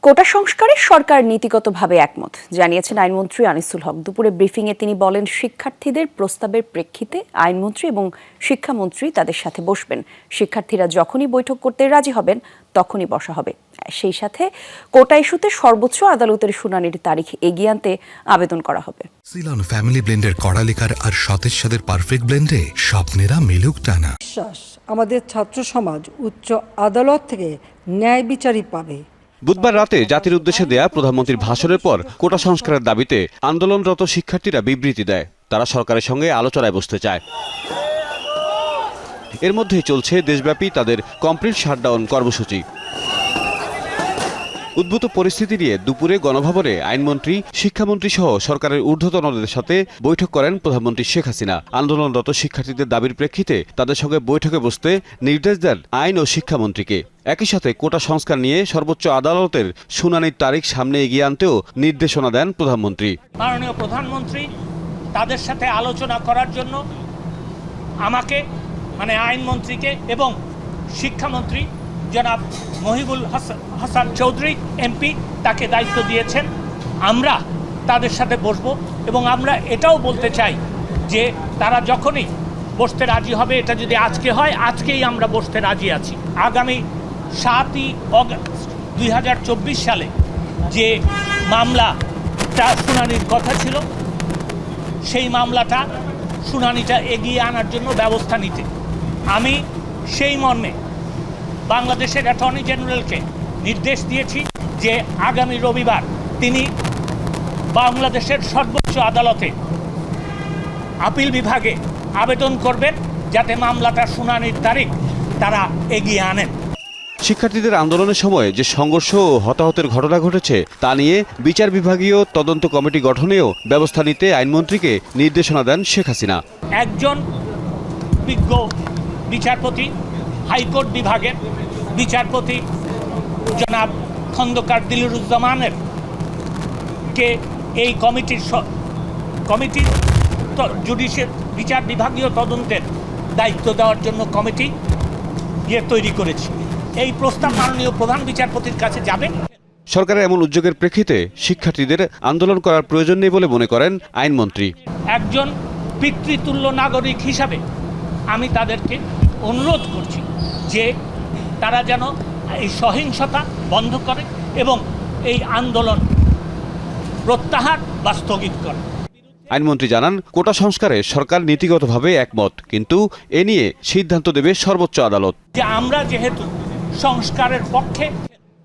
কোটা সংস্কারে সরকার নীতিগতভাবে একমত জানিয়েছেন আইনমন্ত্রী আনিসুল হক। দুপুরে ব্রিফিংয়ে তিনি বলেন, শিক্ষার্থীদের প্রস্তাবের প্রেক্ষিতে আইনমন্ত্রী এবং শিক্ষামন্ত্রী তাদের সাথে বসবেন। শিক্ষার্থীরা যখনই বৈঠক করতে রাজি হবেন তখনই বসা হবে। সেই সাথে কোটা ইস্যুতে সর্বোচ্চ আদালতের শুনানির তারিখ এগিয়ে আনতে আবেদন করা হবে। সিলন ফ্যামিলি ব্লেন্ডের কড়ালিকার আর সতেজ স্বাদের পারফেক্ট ব্লেন্ডে স্বপ্নেরা মিলুক টানা। বিশ্বাস আমাদের ছাত্র সমাজ উচ্চ আদালত থেকে ন্যায় বিচারই পাবে। বুধবার রাতে জাতির উদ্দেশ্যে দেয়া প্রধানমন্ত্রীর ভাষণের পর কোটা সংস্কারের দাবিতে আন্দোলনরত শিক্ষার্থীরা বিবৃতি দেয়। তারা সরকারের সঙ্গে আলোচনায় বসতে চায়। এর মধ্যেই চলছে দেশব্যাপী তাদের কমপ্লিট শাটডাউন কর্মসূচি। উদ্ভূত পরিস্থিতি নিয়ে দুপুরে গণভবনে আইনমন্ত্রী, শিক্ষামন্ত্রী সহ সরকারের ঊর্ধ্বতনদের সাথে বৈঠক করেন প্রধানমন্ত্রী শেখ হাসিনা। আন্দোলনরত শিক্ষার্থীদের দাবির প্রেক্ষিতে তাদের সঙ্গে বৈঠকে বসতে নির্দেশ দেন আইন ও শিক্ষামন্ত্রীকে। একই সাথে কোটা সংস্কার নিয়ে সর্বোচ্চ আদালতের শুনানির তারিখ সামনে এগিয়ে আনতেও নির্দেশনা দেন প্রধানমন্ত্রী। মাননীয় প্রধানমন্ত্রী তাদের সাথে আলোচনা করার জন্য আমাকে আইনমন্ত্রীকে এবং শিক্ষামন্ত্রী জনাব মহিবুল হাসান চৌধুরী এমপি তাকে দায়িত্ব দিয়েছেন। আমরা তাদের সাথে বসবো এবং আমরা এটাও বলতে চাই যে তারা যখনই বসতে রাজি হবে, এটা যদি আজকে হয় আজকেই আমরা বসতে রাজি আছি। আগামী 7ই অগস্ট 2024 সালে যে মামলাটা শুনানির কথা ছিল, সেই মামলাটা শুনানিটা এগিয়ে আনার জন্য ব্যবস্থা নিতে আমি সেই মর্মে বাংলাদেশের অ্যাটর্নি জেনারেলকে নির্দেশ দিয়েছি যে আগামী রবিবার তিনি বাংলাদেশের সর্বোচ্চ আদালতে আপিল বিভাগে আবেদন করবেন যাতে মামলাটার শুনানির তারিখ তারা এগিয়ে আনেন। শিক্ষার্থীদের আন্দোলনের সময় যে সংঘর্ষ ও হতাহতের ঘটনা ঘটেছে তা নিয়ে বিচার বিভাগীয় তদন্ত কমিটি গঠনেও ব্যবস্থা নিতে আইনমন্ত্রীকে নির্দেশনা দেন শেখ হাসিনা। একজন বিজ্ঞ বিচারপতি, হাইকোর্ট বিভাগের বিচারপতি জনাব খন্দকার দিলুরুজ্জামানের কে এই কমিটির জুডিশিয়াল বিচার বিভাগীয় তদন্তের দায়িত্ব দেওয়ার জন্য কমিটি তৈরি করেছি। এই প্রস্তাব মাননীয় প্রধান বিচারপতির কাছে যাবে। সরকারের এমন উদ্যোগের প্রেক্ষিতে শিক্ষার্থীদের আন্দোলন করার প্রয়োজন নেই বলে মনে করেন আইনমন্ত্রী। একজন পিতৃতুল্য নাগরিক হিসাবে আমি তাদেরকে অনুরোধ করছি যে তারা যেন এই সহিংসতা বন্ধ করে এবং এই আন্দোলন প্রত্যাহার বা স্থগিত করে। আইনমন্ত্রী জানান, কোটা সংস্কারে সরকার নীতিগতভাবে একমত, কিন্তু এ নিয়ে সিদ্ধান্ত দেবে সর্বোচ্চ আদালত। যে আমরা যেহেতু সংস্কারের পক্ষে।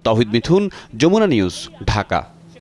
তাওহিদ মিথুন, যমুনা নিউজ, ঢাকা।